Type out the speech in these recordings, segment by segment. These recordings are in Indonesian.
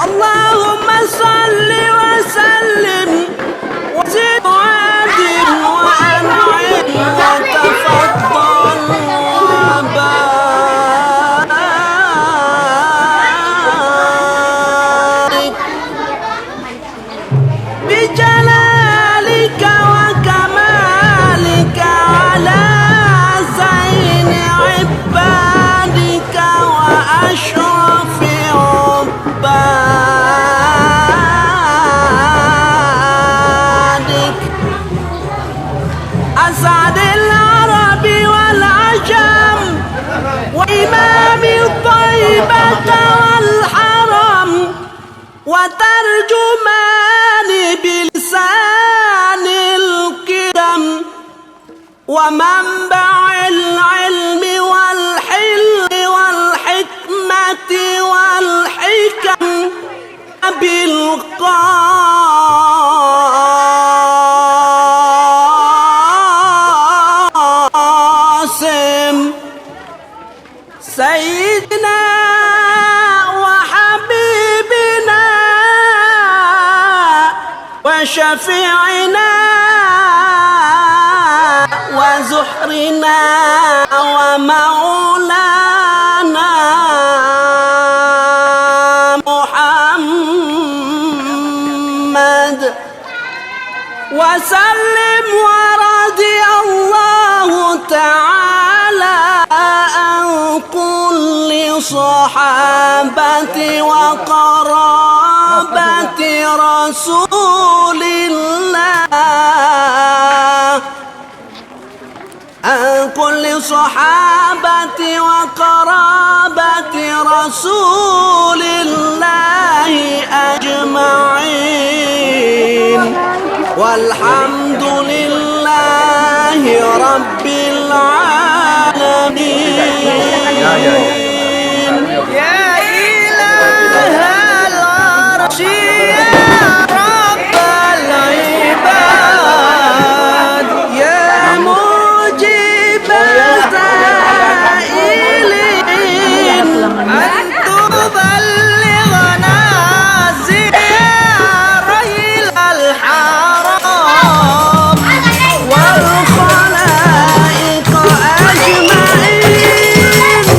اللهم صل وسلم وزد وعدل وأنعم وتفضل وبارك بجلالك وكمالك على زين عبادك وأشرف عبادك أسعد العرب والعجم وإمام الطيبة والحرم وترجمان بلسان القدم ومنبع العلم والحل والحكمة والحكم بالقاسم سيدنا وحبيبنا وشفيعنا وزحرنا ومولانا محمد وسلم ورضي الله تعالى عن كل صحابة وقرابة رسول الله عن كل صحابة وقرابة رسول الله أجمعين والحمد لله رب العالمين يا إله العرش يا رب العباد يا مجيب السائلين أن تبلغنا زيارة إلى الحرام والخلائق أجمعين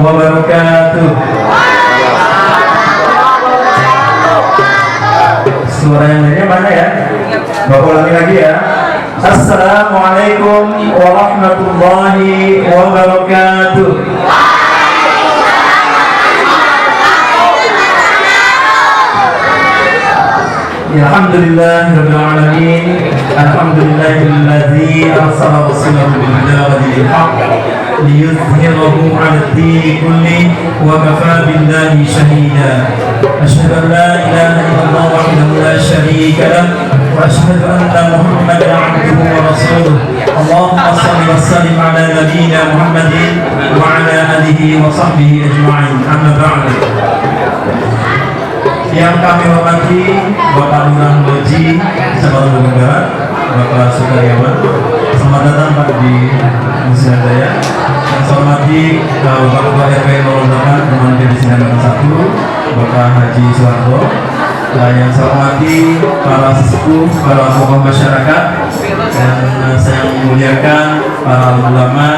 wabarakatuh. Suara yang lainnya mana ya? Bapak ulangi lagi ya. Assalamualaikum warahmatullahi wabarakatuh. Alhamdulillahirabbil alamin. Alhamdulillahilladzi arsala rasulahu bil huda wa dinil haqq liyudhhirahu 'ala ad-din kulli wa kafaa billahi shahida. Asyhadu an la ilaha illallah wahdahu la syarika lah wa asyhadu anna Muhammadan 'abduhu wa rasuluh. Allahumma shalli wa sallim 'ala nabiyyina Muhammadin wa 'ala alihi wa sahbihi ajma'in. Amma ba'd. Yang kami hormati Bapak Lurah Loji, Kecamatan Bogor Barat, Bapak Sukaryawan, selamat datang Pak di Muslim Daya. Yang saya hormati Bapak Ketua RW 08 Teman di sini 1, Bapak Haji Suwarto. Yang saya hormati para sesepuh, para tokoh masyarakat, dan saya memuliakan para ulama,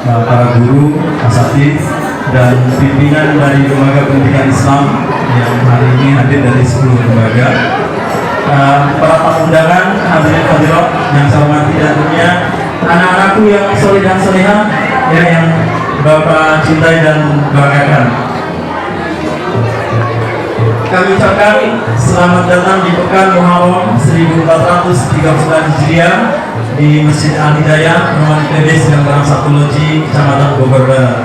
para guru, asatidz, dan pimpinan dari lembaga pendidikan Islam yang hari ini hadir dari 10 lembaga, para tamu undangan, hadirin hadirat yang saya hormati, dan tentunya anak-anakku yang soleh dan solehah ya, yang Bapak cintai dan banggakan. Kami ucapkan selamat datang di Pekan Muharram 1439 Hijriah di Masjid Al-Hidayah, Rumah IPB Sedang Barang 1 Loji, Kecamatan Bogor Barat.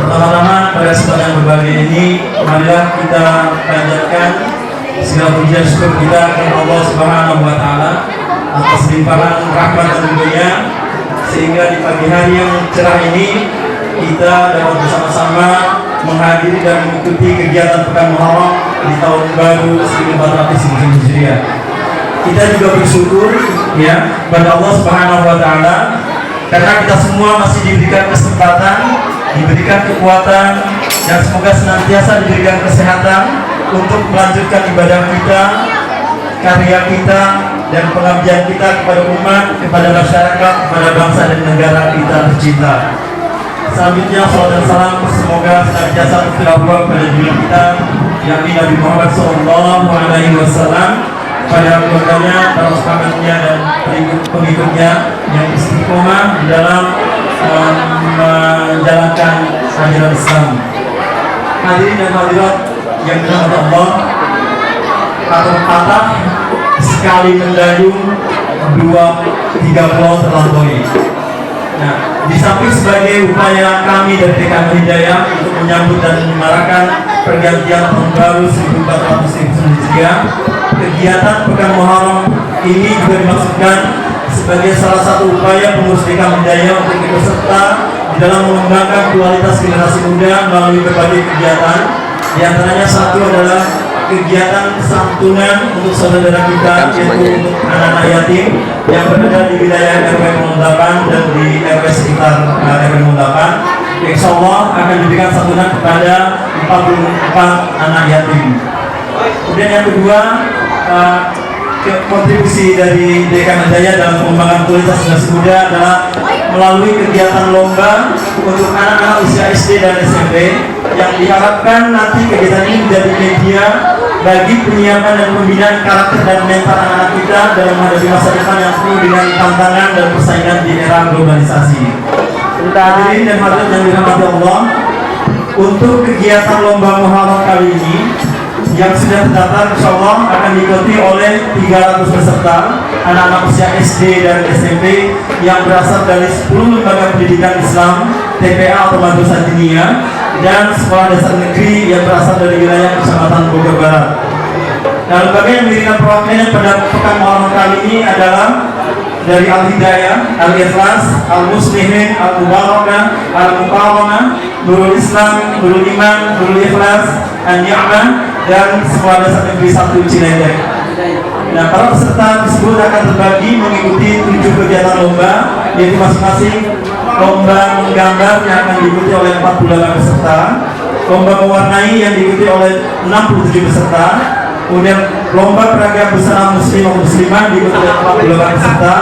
Pertama-tama pada kesempatan yang berbahagia ini, marilah kita panjatkan segala puji dan syukur kita kepada Allah Subhanahu wa Ta'ala atas limpahan rahmat dan karunia, sehingga di pagi hari yang cerah ini kita dapat bersama-sama menghadiri dan mengikuti kegiatan Pekan Muharram di tahun baru 1439 Hijriah. Kita juga bersyukur ya pada Allah Subhanahu wa Ta'ala karena kita semua masih diberikan kesempatan, diberikan kekuatan, dan semoga senantiasa diberikan kesehatan untuk melanjutkan ibadah kita, karya kita, dan pengabdian kita kepada umat, kepada masyarakat, kepada bangsa dan negara kita tercinta. Selanjutnya salam dan salam semoga senantiasa tercurah pada junjungan kita yakni Nabi Muhammad SAW, pada keluarganya, para sahabatnya, dan pengikutnya yang istiqomah di dalam menjalankan ajaran Islam. Hadirin dan hadirat yang dirahmati Allah, kata-kata sekali mendayung 2-3 pulau terlampaui. Nah, di samping sebagai upaya kami dari TKM Hidayah untuk menyambut dan menyemarakan pergantian tahun baru 1439 Hijriah, kegiatan Pekan Muharram ini juga dimaksudkan sebagai salah satu upaya pengurus TKM Hidayah untuk ikut serta di dalam mengembangkan kualitas generasi muda melalui berbagai kegiatan. Di antaranya satu adalah kegiatan santunan untuk saudara kita, yaitu untuk anak-anak yatim yang berada di wilayah RW 08 dan di RW sekitar RW 08. Insya Allah akan diberikan santunan kepada 44 anak yatim. Kemudian yang kedua, kontribusi dari DKM Hidayah dalam pengembangan kualitas generasi muda adalah melalui kegiatan lomba untuk anak-anak usia SD dan SMP, yang diharapkan nanti kegiatan ini menjadi media bagi penyiapan dan pembinaan karakter dan mental anak-anak kita dalam menghadapi masa depan yang penuh dengan tantangan dan persaingan di era globalisasi. Hadirin dan hadirat yang dirahmati Allah, untuk kegiatan lomba Muharram kali ini yang sudah terdaftar insya Allah akan diikuti oleh 300 peserta anak-anak usia SD dan SMP yang berasal dari 10 lembaga pendidikan Islam, TPA atau Madrasah Diniyah, dan sekolah dasar negeri yang berasal dari wilayah Kecamatan Bogor Barat. Nah, lembaga yang memberikan perwakilan pada Pekan Muharram kali ini adalah dari Al-Hidayah, Al-Ikhlas, Al-Muslimin, Al-Mubarakah, Al-Mukarramah, Nurul Islam, Nurul Iman, Nurul Ikhlas, An-Ni'mah, dan sekolah dasar negeri 1 Cilendek. Nah, para peserta tersebut akan terbagi mengikuti 7 kegiatan lomba, yaitu masing-masing lomba menggambar yang akan diikuti oleh 48 peserta, lomba mewarnai yang diikuti oleh 67 peserta, kemudian lomba peragaan busana muslim atau muslimah diikuti oleh 48 peserta,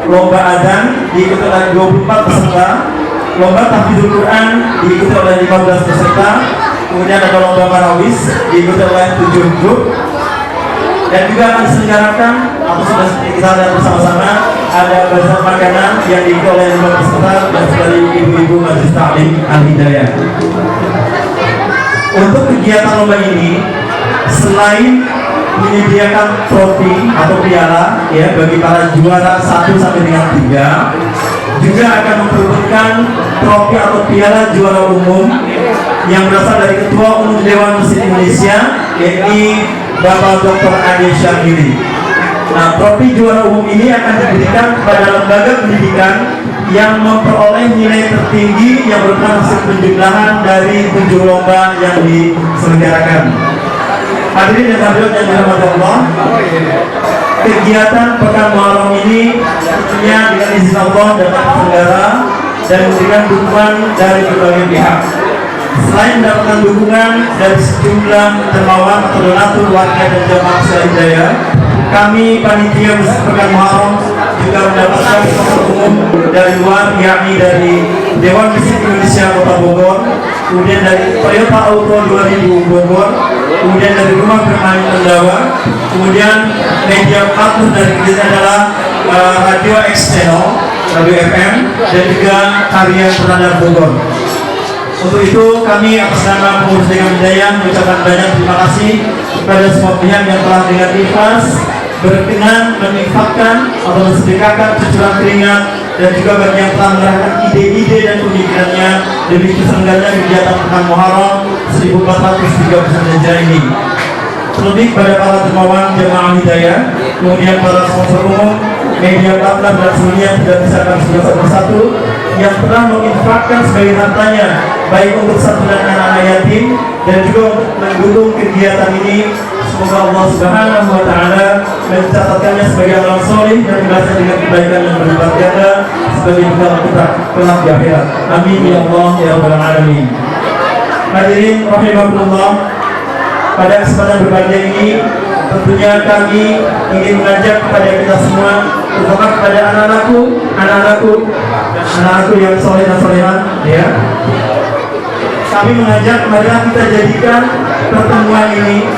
lomba adzan diikuti oleh 24 peserta, lomba tahfidzul Quran diikuti oleh 15 peserta. Kemudian ada lomba marawis diikuti oleh 7 grup. Dan juga akan diselenggarakan atau sudah kita lihat bersama-sama ada bazar makanan yang diikuti oleh 5 peserta dan dari ibu-ibu Majelis Ta'lim Al-Hidayah. Untuk kegiatan lomba ini, selain menyediakan trofi atau piala ya bagi para juara 1 sampai dengan 3, juga akan memperebutkan trofi atau piala juara umum yang berasal dari Ketua Umum Dewan Masjid Indonesia, yakni Bapak Dr. Ade Syamili. Nah, trofi juara umum ini akan diberikan kepada lembaga pendidikan yang memperoleh nilai tertinggi yang merupakan hasil penjumlahan dari penjuru lomba yang diselenggarakan. Hadirin dan hadirat yang dirahmati Allah, kegiatan Pekan Muharram ini tentunya dengan izin Allah dapat terselenggara dan memberikan dukungan dari berbagai pihak. Selain mendapatkan dukungan dari sejumlah dermawan atau donatur warga dan jamaah Hidayah, kami panitia Pekan Muharram juga mendapatkan sponsor umum dari luar, yakni dari Dewan Masjid Indonesia Kota Bogor, kemudian dari Toyota Auto 2000 Bogor, kemudian dari Rumah Bermain Mendawa, kemudian media partner dari kita adalah Radio X Channel, Radio FM, dan juga Karya Terhadap Bogor. Untuk itu kami atas nama pengurus Dewan Hidayah mengucapkan banyak terima kasih kepada semua pihak yang telah dengan ikhlas berkenan menginfakkan atau mensedekahkan cucuran keringat, dan juga bagi yang telah mengerahkan ide-ide dan pemikirannya demi terselenggaranya kegiatan Pekan Muharram 1439 Hijriah ini. Terlebih pada para dermawan jamaah Hidayah, kemudian para sponsor umum, media partner dan semuanya tidak bisa kami sebut satu-satu yang telah menginfakkan sebagai hartanya baik untuk santunan anak-anak yatim dan juga untuk mendukung kegiatan ini. Semoga Allah Subhanahu wa Ta'ala mencatatkannya sebagai amal soleh dan membalasnya dengan kebaikan yang berlipat ganda sebagai bekal kita kelak di akhirat. Amin ya Allah ya rabbal alamin. Hadirin rahimakumullah, pada kesempatan berbahagia ini tentunya kami ingin mengajak kepada kita semua, terutama kepada anak-anakku yang soleh dan solehan, ya. Kami mengajak marilah kita jadikan pertemuan ini,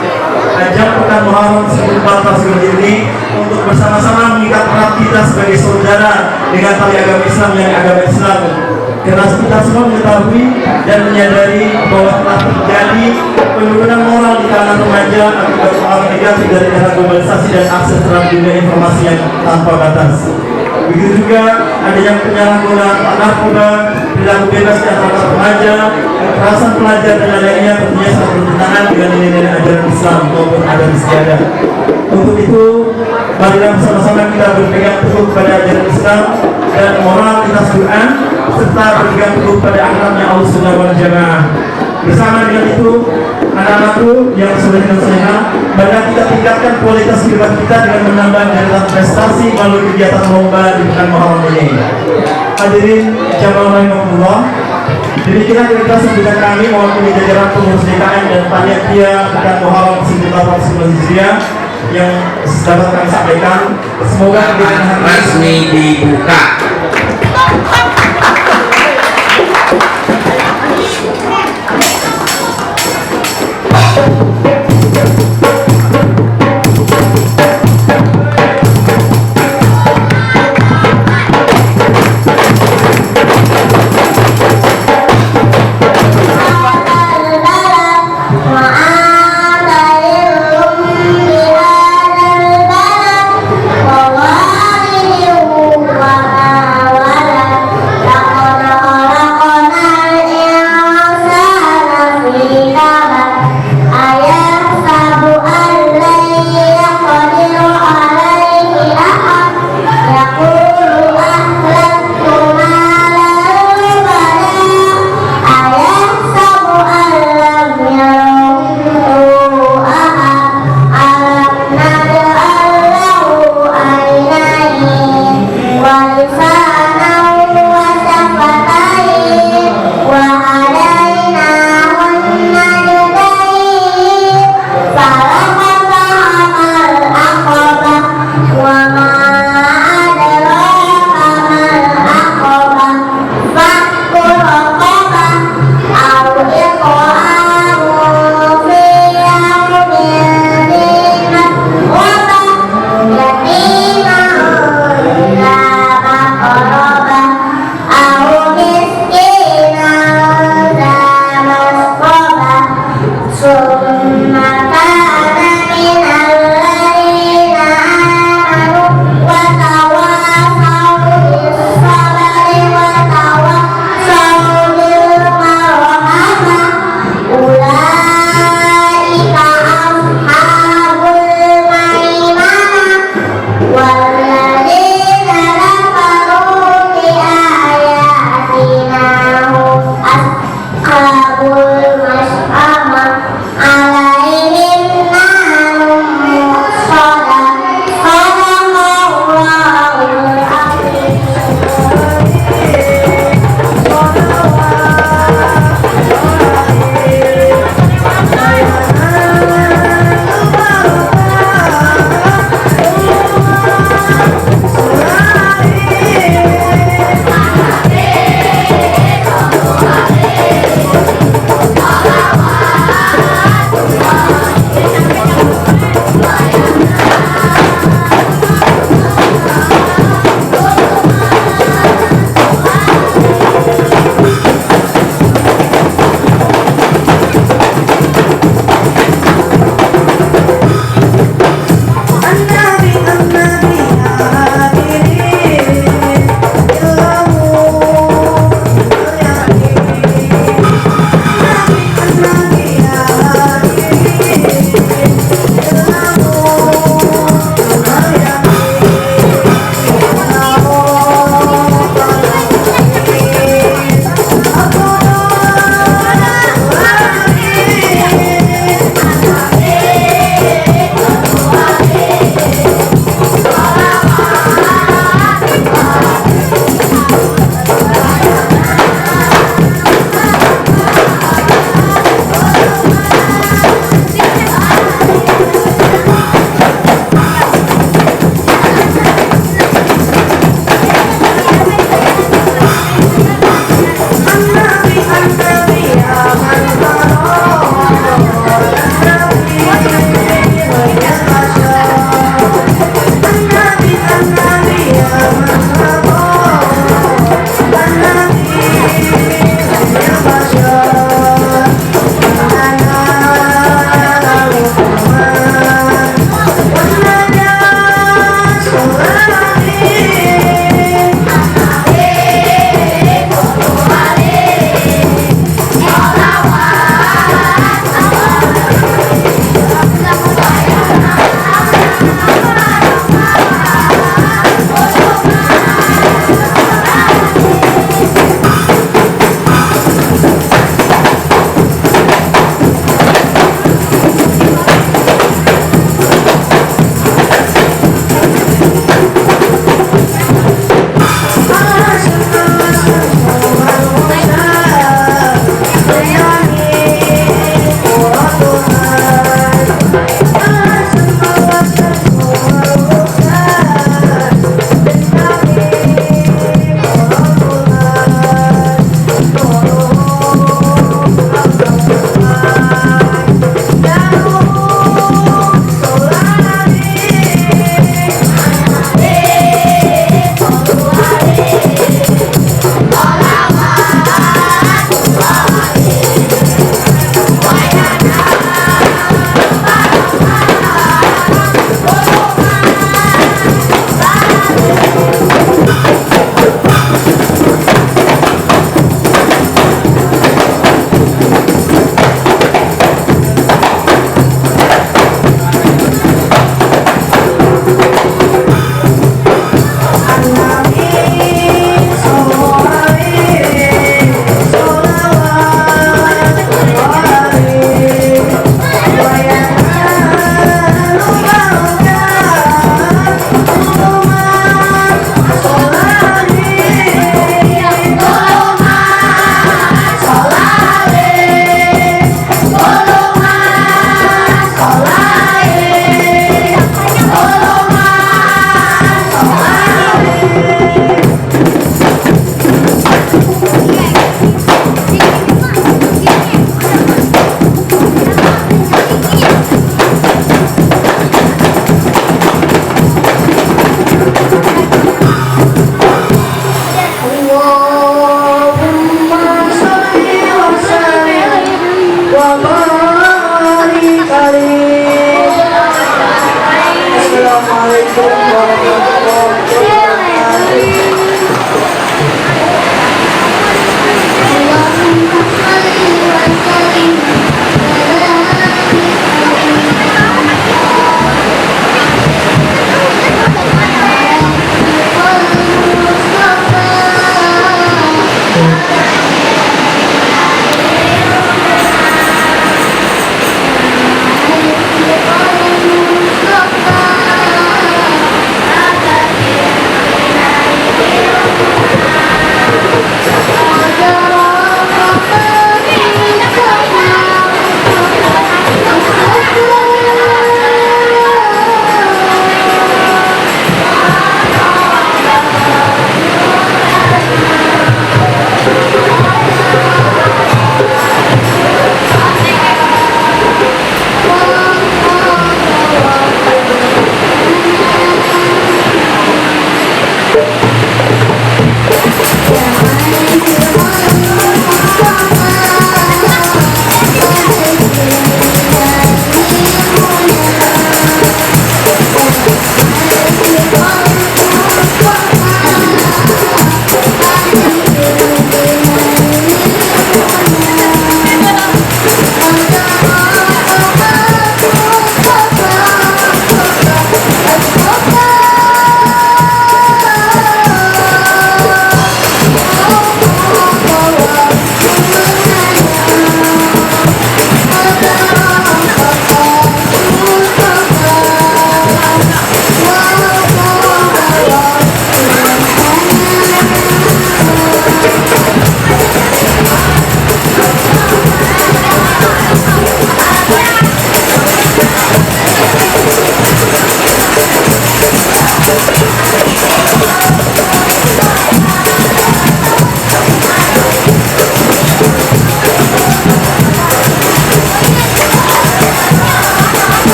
ajak Pekan Muharram 1439 ini untuk bersama-sama mengikat erat kita sebagai saudara dengan tali agama Islam yang agama Islam. Karena kita semua mengetahui dan menyadari bahwa telah terjadi penurunan moral di kalangan remaja akibat pengaruh negatif dari era globalisasi dan akses terhadap dunia informasi yang tanpa batas. Begitu juga adanya penyalahgunaan narkoba, perilaku bebas di antara remaja, kekerasan pelajar dan lainnya tentunya sangat bertentangan dengan nilai-nilai ajaran Islam maupun adat istiadat. Untuk itu, marilah bersama-sama kita berpegang teguh pada ajaran Islam dan moral kita Quran, serta berpegang teguh pada akhlaknya Ahlussunnah wal Jamaah. Bersama dengan itu, anak-anakku yang soleh dan soleha, marilah kita tingkatkan kualitas kehidupan kita dengan menambah deretan prestasi melalui kegiatan lomba di Pekan Muharram ini. Hadirin jamaah rahimakumullah, demikian kira-kira sambutan kami mewakili jajaran pengurus DKM dan panitia Pekan Muharram 1439 Hijriah yang dapat kami sampaikan. Semoga kegiatan resmi dibuka.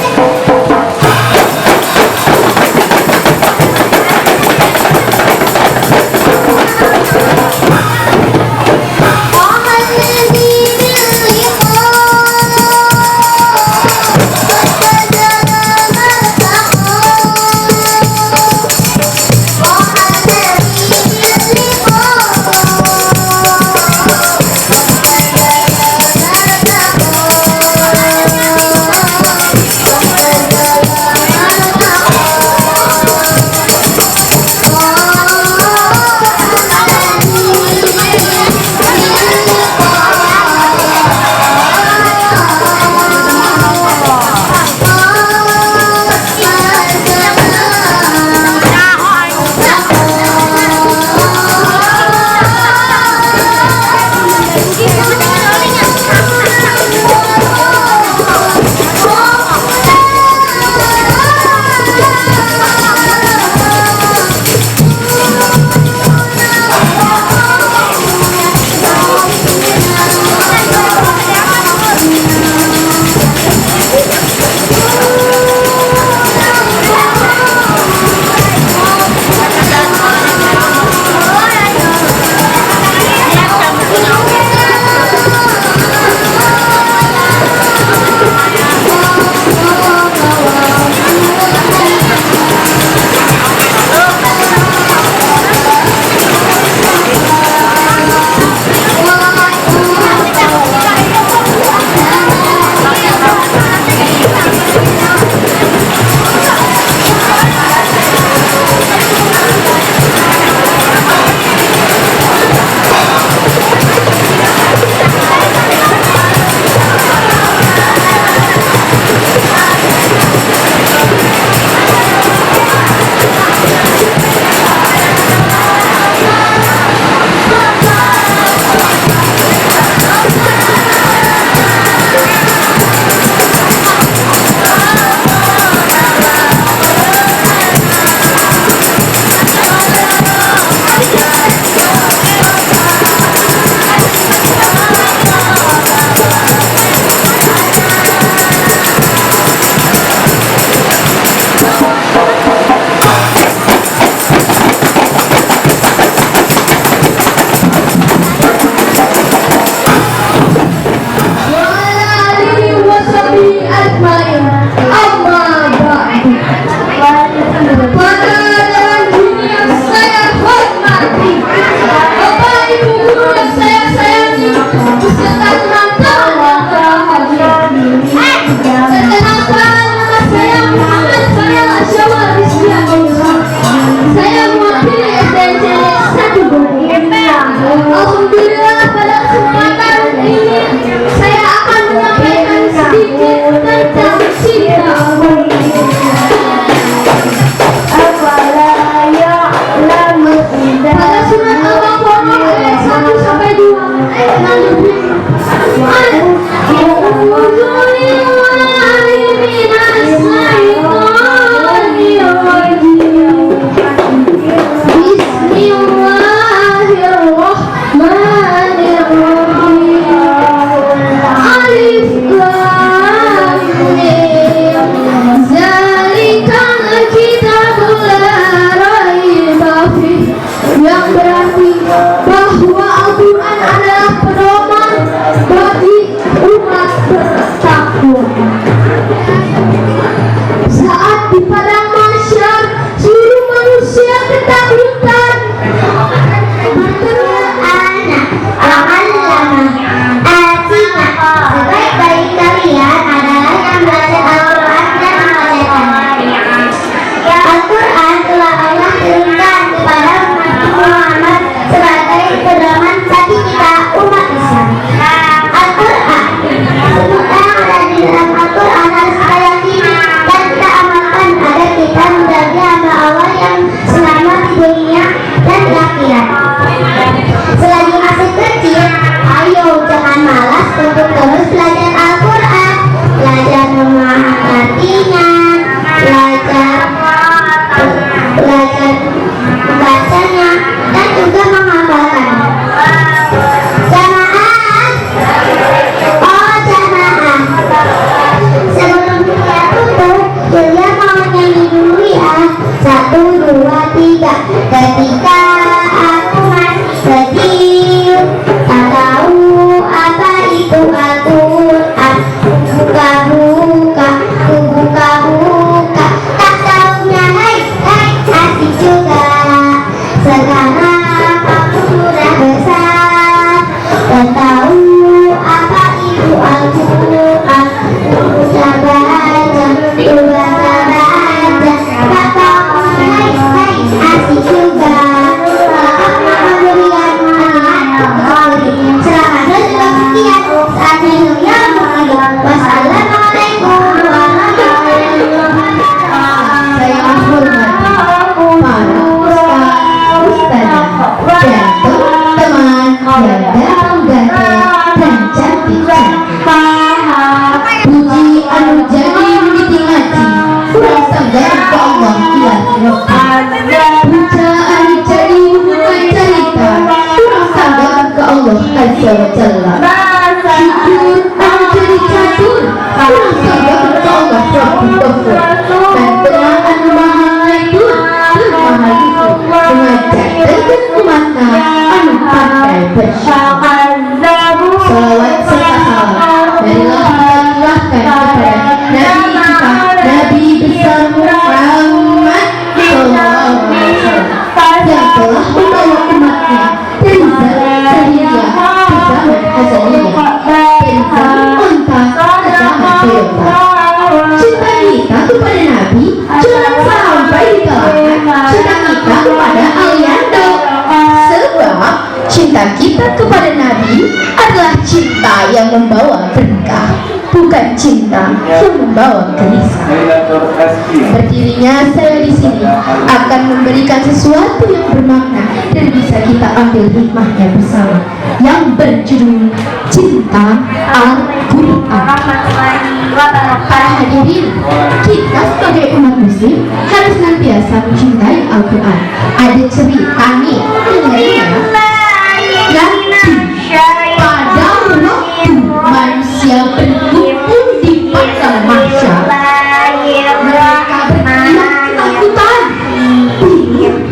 Thank you. yang membawa berkah, bukan cinta yang membawa gelisah. Berdirinya saya di sini akan memberikan sesuatu yang bermakna dan bisa kita ambil hikmahnya bersama, yang berjudul Cinta Al-Quran. Para hadirin, kita sebagai umat muslim harus senantiasa mencintai Al-Quran. Ada cerita nih, dengarnya. Pada waktu manusia berkumpul di padang mahsyar, mereka berteriak ketakutan, bingung,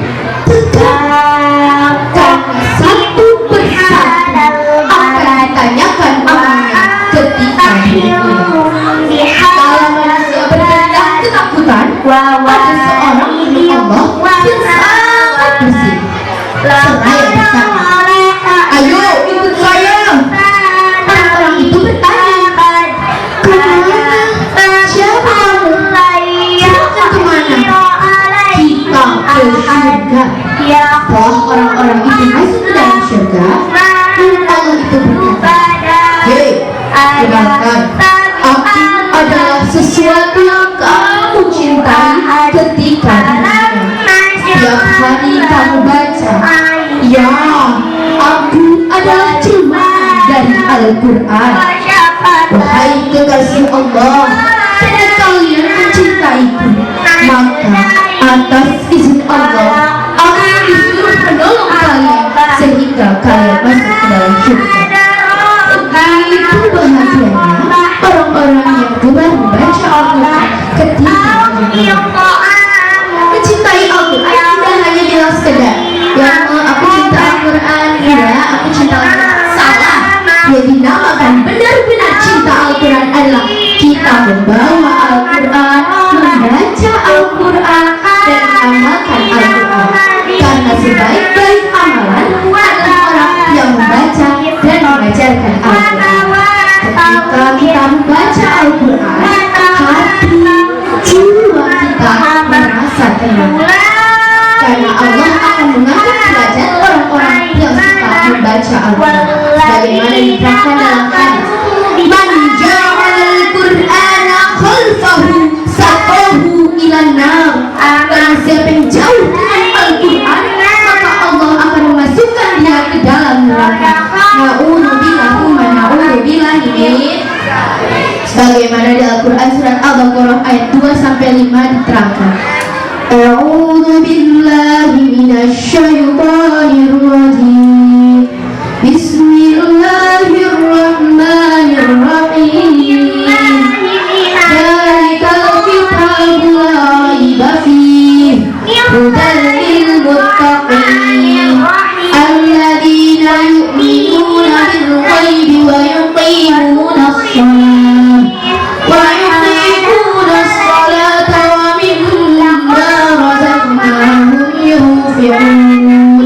tegak, karena satu persatu akan ditanyakan amalnya ketika berikutnya. Kalau manusia berteriak ketakutan, ada seorang milik Allah yang sangat bersih. Seraya berkata, "Ayo ikut saya." Orang-orang itu bertanya, "Kemana? Siapa kamu? Silakan kemana?" "Kita ke surga." Setelah orang-orang itu masuk ke dalam surga, Allah itu berkata, "Hei, dengarkan, aku adalah sesuatu yang kamu cintai ketika dunia. Setiap hari kamu baca, ya, aku adalah terjemahan dari Al-Quran. Wahai kekasih Allah, karena kalian mencintaiku, maka atas izin Allah aku disuruh menolong kalian sehingga kalian masuk ke dalam surga." Begitu bahagianya orang-orang yang gemar membaca Al-Quran ketika dunia. Mencintai Al-Quran tidak hanya bilang sekedar, "Ya, aku cinta Al-Quran." Ya, aku cinta Al-Quran. Salah. Yang dinamakan benar-benar cinta Al-Quran adalah kita membawa Al-Quran, membaca Al-Quran, dan mengamalkan Al-Quran. Karena sebaik-baik amalan adalah orang yang membaca dan mengajarkan Al-Quran. Ketika kita membaca Al-Quran, hati, jiwa kita merasa tenang. Karena Allah akan mengangkat derajat orang-orang yang suka membaca Al-Quran. Bagaimana diterangkan dalam hadis, "Man ja'alal Qur'ana khalfahu saqahu ilan nar." Barang siapa yang jauh dengan Al-Quran, maka Allah akan memasukkan dia ke dalam neraka. Na'udzubillah wa na'udzubillah ini. Sebagaimana di Al-Quran surat Al-Baqarah ayat 2-5 diterangkan, "A'udzu billahi minasy syaithanir rajim. Bismillahirrahmanirrahim. Dzalikal kitabu la raiba fihi hudan lil muttaqin alladzina yu'minuna bil ghaibi wa yuqimuna as-shalah wa yuqimuna as-salata wa mimma razaqnahum yunfiqun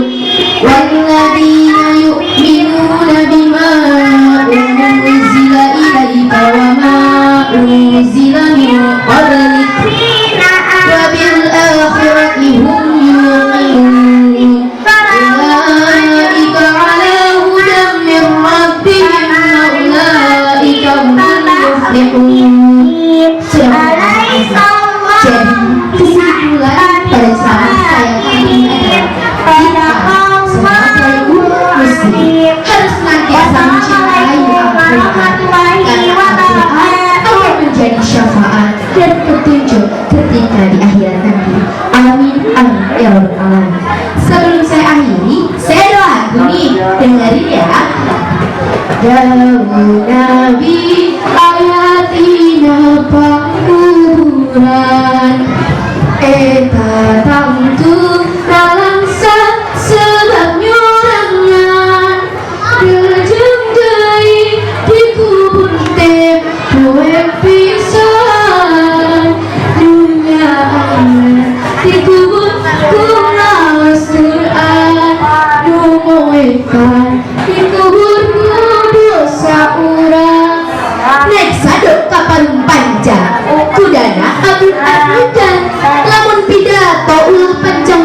walladzina yu'minuna bima unzila ilayka wa ma unzila min qablik wa bil akhirati hum yuqinun ulaika ala hudan min rabbihim wa ulaika humul muflihun. Jadi kesimpulan pada saat saya kali ini adalah kita sebagai umat muslim harus senantiasa mencintai Al-Quran, karena Al-Quran akan menjadi syafaat dan petunjuk ketika di akhirat nanti. Amin amin ya rabbal alamin. Sebelum saya akhiri, saya ada lagu nih, dengerin ya. Dawu Nabi ayatina pangkuburan eta tamtu kalangsa sebab nyurangan kejeng deui dikubur teh kowe pisan dunia akhirat dikubur kunaos Quran nu moekan dikubur dosa urang. Naik sadok kaparung panjang kudana agun-agudan lamun pidato ulah panjang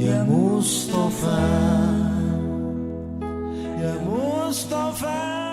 Ya Mustafa, Ya Mustafa.